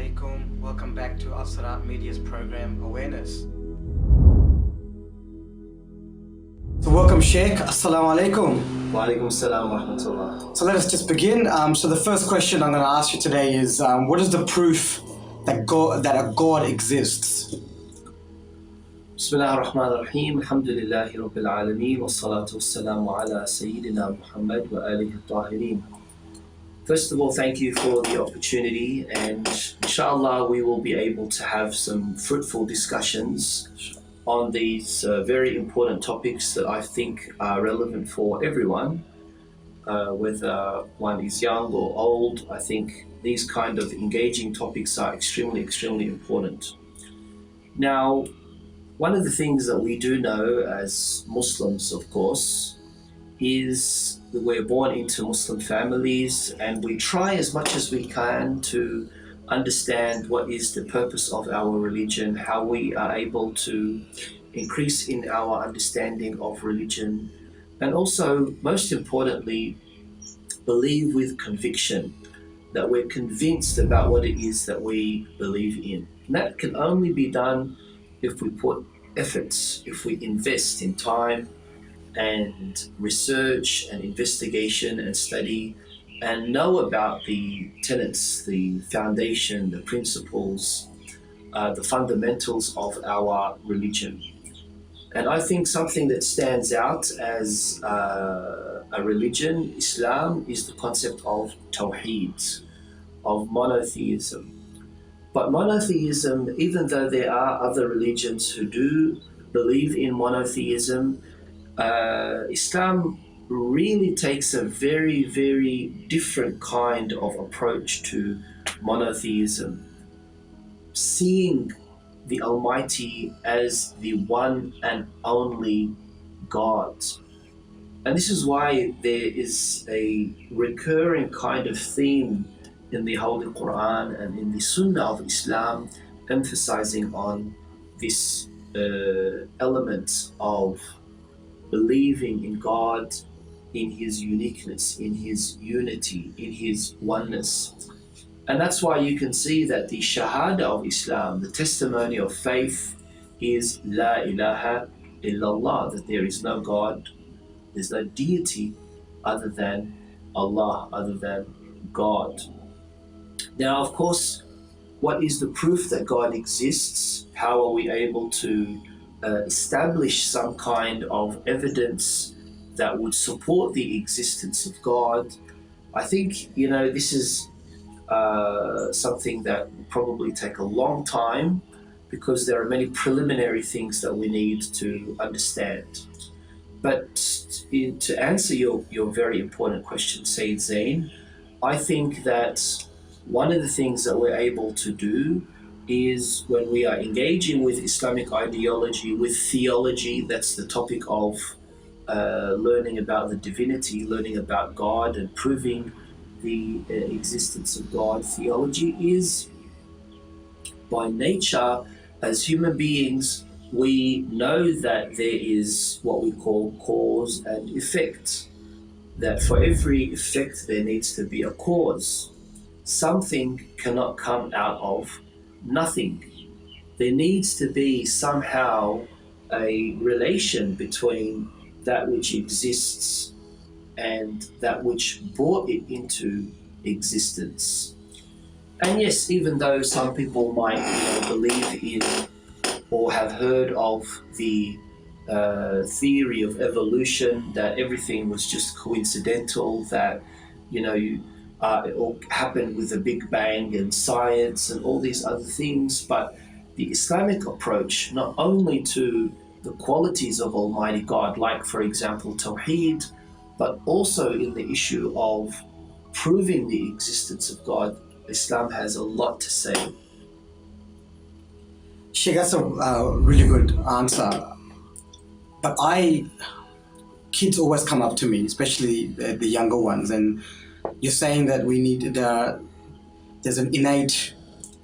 alaikum. Welcome back to Ausaf Media's program Awareness. So welcome Sheikh, Assalamu alaikum. Wa alaikum salam wa rahmatullah. So let us just begin. So the first question I'm going to ask you today is, what is the proof that a God exists? Bismillah ar-Rahman ar-Rahim. Alhamdulillahi Rabbil Alameen. Wa salatu wa salamu ala Sayyidina Muhammad wa alihi al-Tahirin. First of all, thank you for the opportunity, and inshallah we will be able to have some fruitful discussions on these very important topics that I think are relevant for everyone, whether one is young or old. I think these kind of engaging topics are extremely important. Now, one of the things that we do know as Muslims, of course, is that we're born into Muslim families, and we try as much as we can to understand what is the purpose of our religion, how we are able to increase in our understanding of religion, and also, most importantly, believe with conviction, that we're convinced about what it is that we believe in. And that can only be done if we put efforts, if we invest in time and research and investigation and study, and know about the tenets, the foundation, the principles, the fundamentals of our religion. And I think something that stands out as a religion, Islam, is the concept of Tawhid, of monotheism. But monotheism, even though there are other religions who do believe in monotheism, Islam really takes a very different kind of approach to monotheism, seeing the Almighty as the one and only God. And this is why there is a recurring kind of theme in the Holy Quran and in the Sunnah of Islam, emphasizing on this element of believing in God, in His uniqueness, in His unity, in His oneness. And that's why you can see that the Shahada of Islam, the testimony of faith, is La ilaha illallah, that there is no God, there's no deity other than Allah, other than God. Now, of course, what is the proof that God exists? How are we able to establish some kind of evidence that would support the existence of God? I think, this is something that will probably take a long time, because there are many preliminary things that we need to understand. But to answer your very important question, Sayyid Zain, I think that one of the things that we're able to do is, when we are engaging with Islamic ideology, with theology, that's the topic of learning about the divinity, learning about God and proving the existence of God. Theology is, by nature, as human beings, we know that there is what we call cause and effect, that for every effect there needs to be a cause. Something cannot come out of nothing. There needs to be somehow a relation between that which exists and that which brought it into existence. And yes, even though some people might believe in or have heard of the theory of evolution, that everything was just coincidental, that it all happened with the Big Bang and science and all these other things, but the Islamic approach, not only to the qualities of Almighty God, like for example Tawheed, but also in the issue of proving the existence of God, Islam has a lot to say. Sheikh, that's a really good answer. But kids always come up to me, especially the younger ones, and you're saying that we need there's an innate,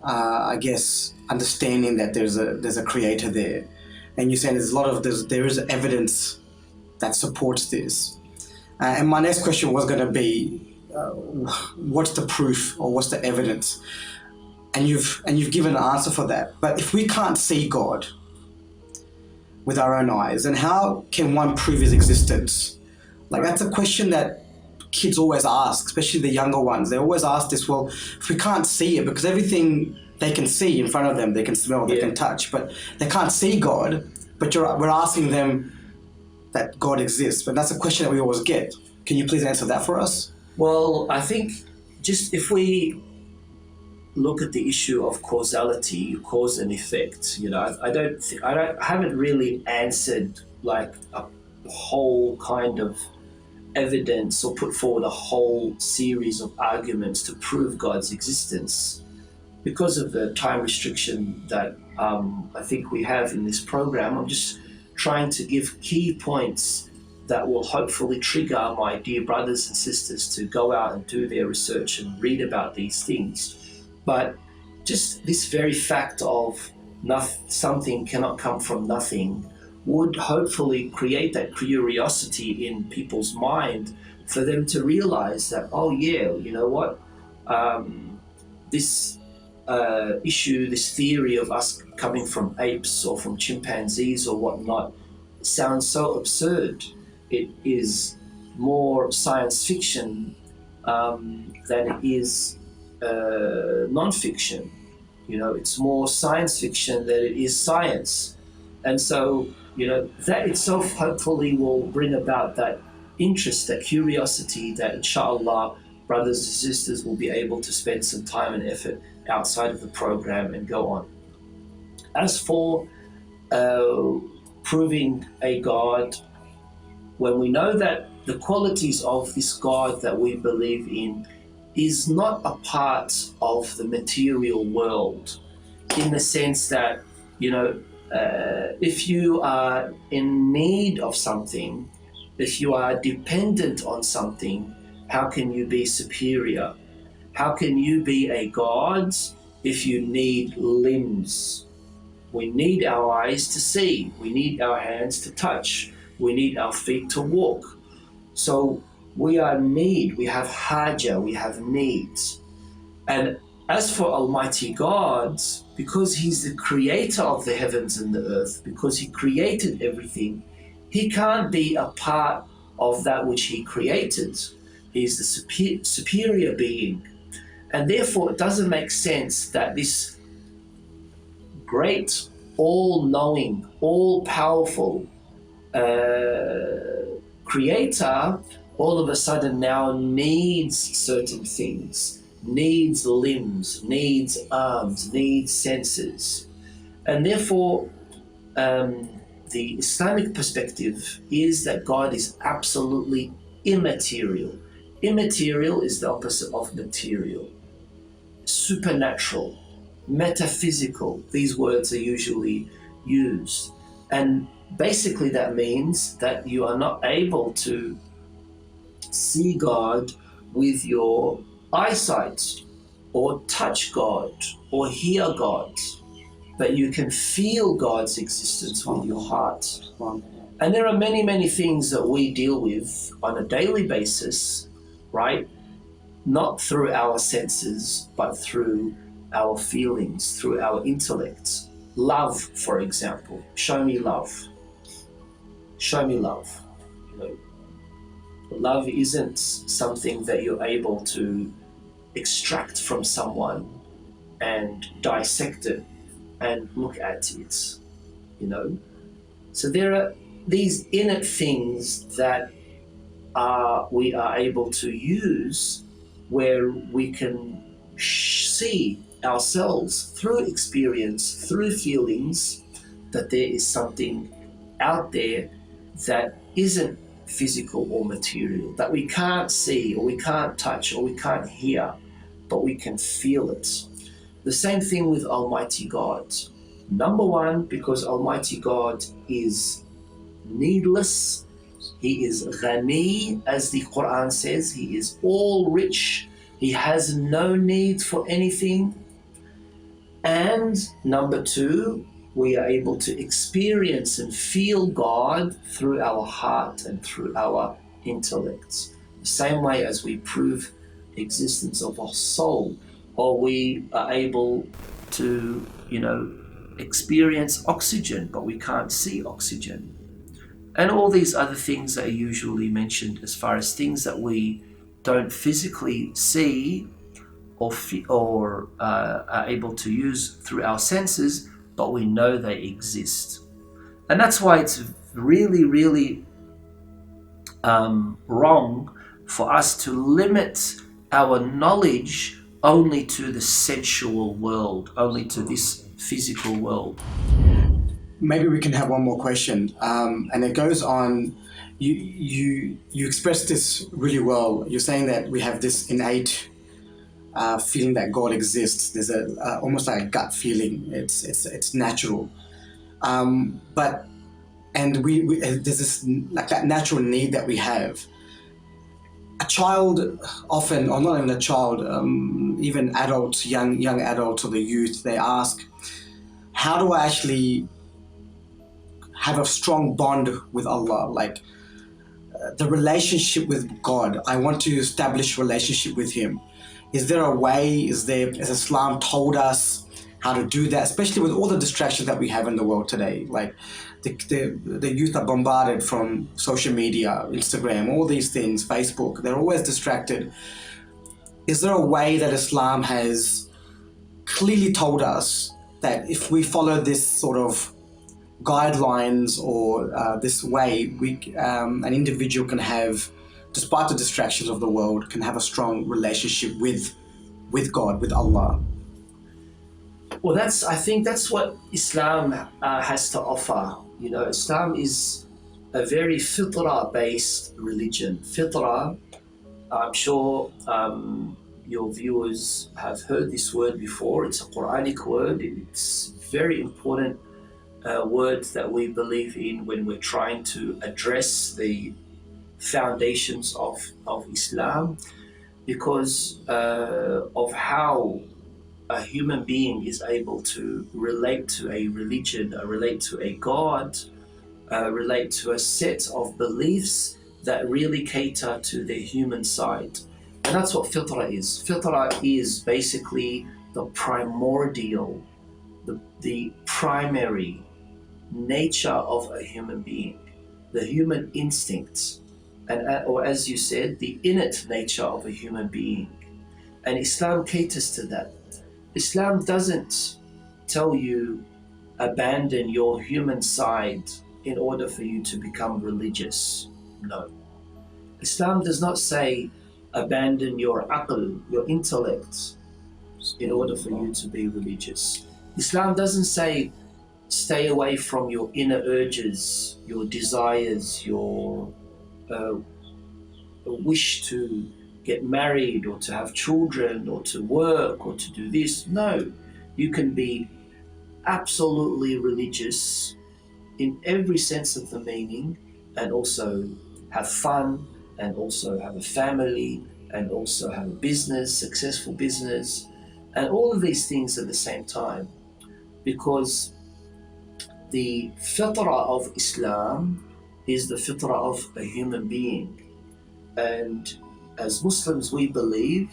understanding that there's a creator there, and you're saying there is evidence that supports this. And my next question was going to be, what's the proof or what's the evidence? and you've given an answer for that. But if we can't see God with our own eyes, then how can one prove his existence? Like, that's a question that kids always ask, especially the younger ones. They always ask this, well, if we can't see it, because everything they can see in front of them, they can smell, they can touch, but they can't see God, but we're asking them that God exists. But that's a question that we always get. Can you please answer that for us? Well, I think just if we look at the issue of causality, cause and effect, I haven't really answered like a whole kind of evidence or put forward a whole series of arguments to prove God's existence because of the time restriction that I think we have in this program. I'm just trying to give key points that will hopefully trigger my dear brothers and sisters to go out and do their research and read about these things. But just this very fact of something cannot come from nothing would hopefully create that curiosity in people's mind for them to realize that, oh yeah, you know what, this issue, this theory of us coming from apes or from chimpanzees or whatnot sounds so absurd. It is more science fiction than it is non-fiction. It's more science fiction than it is science. And so, that itself hopefully will bring about that interest, that curiosity, that inshallah brothers and sisters will be able to spend some time and effort outside of the program and go on. As for proving a God, when we know that the qualities of this God that we believe in is not a part of the material world, in the sense that, if you are in need of something, if you are dependent on something, how can you be superior? How can you be a God if you need limbs? We need our eyes to see. We need our hands to touch. We need our feet to walk. So we are in need. We have haja. We have needs. And as for Almighty God, because He's the creator of the heavens and the earth, because He created everything, He can't be a part of that which He created. He's the superior being. And therefore, it doesn't make sense that this great, all-knowing, all-powerful creator all of a sudden now needs certain things, needs limbs, needs arms, needs senses. And therefore, the Islamic perspective is that God is absolutely immaterial. Immaterial is the opposite of material. Supernatural, metaphysical, these words are usually used. And basically that means that you are not able to see God with your eyesight or touch God or hear God, but you can feel God's existence with your heart. And there are many, many things that we deal with on a daily basis, right? Not through our senses, but through our feelings, through our intellect. Love, for example. Show me love. Show me love. Love isn't something that you're able to extract from someone and dissect it and look at it, So there are these innate things that we are able to use where we can see ourselves through experience, through feelings, that there is something out there that isn't physical or material, that we can't see or we can't touch or we can't hear, but we can feel it. The same thing with Almighty God. Number one, because Almighty God is needless. He is ghani, as the Quran says. He is all rich. He has no need for anything. And number two, we are able to experience and feel God through our heart and through our intellect. The same way as we prove existence of our soul, or we are able to, experience oxygen, but we can't see oxygen. And all these other things that are usually mentioned as far as things that we don't physically see or are able to use through our senses, but we know they exist. And that's why it's really, really wrong for us to limit our knowledge only to the sensual world, only to this physical world. Maybe we can have one more question, and it goes on. You expressed this really well. You're saying that we have this innate feeling that God exists. There's a almost like a gut feeling. It's natural, but and we there's this like that natural need that we have. A child often, or not even a child, even adults, young adults or the youth, they ask, how do I actually have a strong bond with Allah? Like the relationship with God. I want to establish relationship with Him. Is there a way? Has Islam told us how to do that? Especially with all the distractions that we have in the world today. Like the youth are bombarded from social media, Instagram, all these things, Facebook. They're always distracted. Is there a way that Islam has clearly told us that if we follow this sort of guidelines or this way, an individual can have, despite the distractions of the world, can have a strong relationship with God, with Allah? Well, I think that's what Islam has to offer. Islam is a very fitrah-based religion. Fitrah, I'm sure your viewers have heard this word before. It's a Quranic word. It's very important word that we believe in when we're trying to address the foundations of Islam, because of how a human being is able to relate to a religion, relate to a God, relate to a set of beliefs that really cater to their human side. And that's what fitrah is. Fitrah is basically the primordial, the primary nature of a human being, the human instincts, or as you said, the innate nature of a human being. And Islam caters to that. Islam doesn't tell you abandon your human side in order for you to become religious. No. Islam does not say abandon your aql, your intellect, in order for you to be religious. Islam doesn't say stay away from your inner urges, your desires, your wish to get married or to have children or to work or to do this. No, you can be absolutely religious in every sense of the meaning, and also have fun, and also have a family, and also have a business, successful business, and all of these things at the same time. Because the fitrah of Islam is the fitrah of a human being. And as Muslims, we believe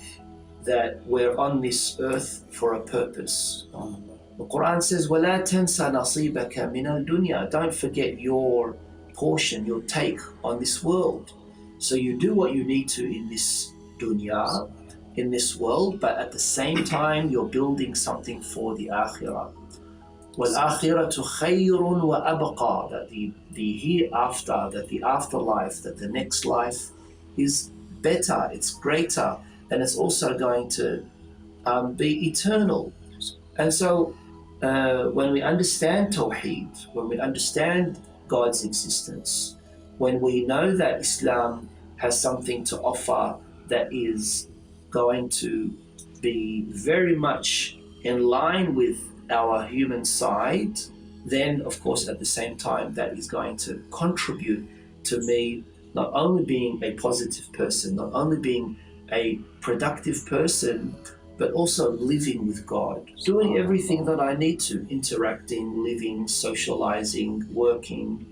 that we're on this earth for a purpose. The Quran says, وَلَا تَنْسَ نَصِيبَكَ مِنَ الدُّنْيَا. Don't forget your portion, your take on this world. So you do what you need to in this dunya, in this world, but at the same time, you're building something for the akhirah. وَالْآخِرَةُ خَيْرٌ وَأَبْقَى. That the hereafter, that the afterlife, that the next life is better, it's greater, and it's also going to be eternal. And so when we understand Tawheed, when we understand God's existence, when we know that Islam has something to offer that is going to be very much in line with our human side, then of course at the same time that is going to contribute to me not only being a positive person, not only being a productive person, but also living with God, doing everything that I need to, interacting, living, socializing, working,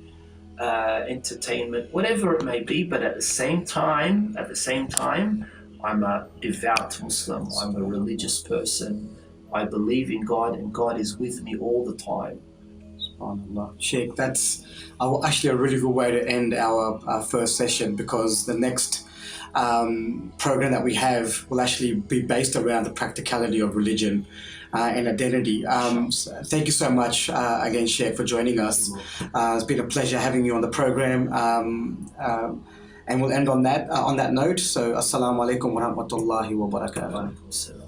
entertainment, whatever it may be. But at the same time, I'm a devout Muslim. I'm a religious person. I believe in God, and God is with me all the time. SubhanAllah. Sheikh, that's actually a really good way to end our first session, because the next program that we have will actually be based around the practicality of religion and identity. So thank you so much again, Sheikh, for joining us. It's been a pleasure having you on the program. And we'll end on that note. So, assalamu alaikum wa rahmatullahi wa barakatuh.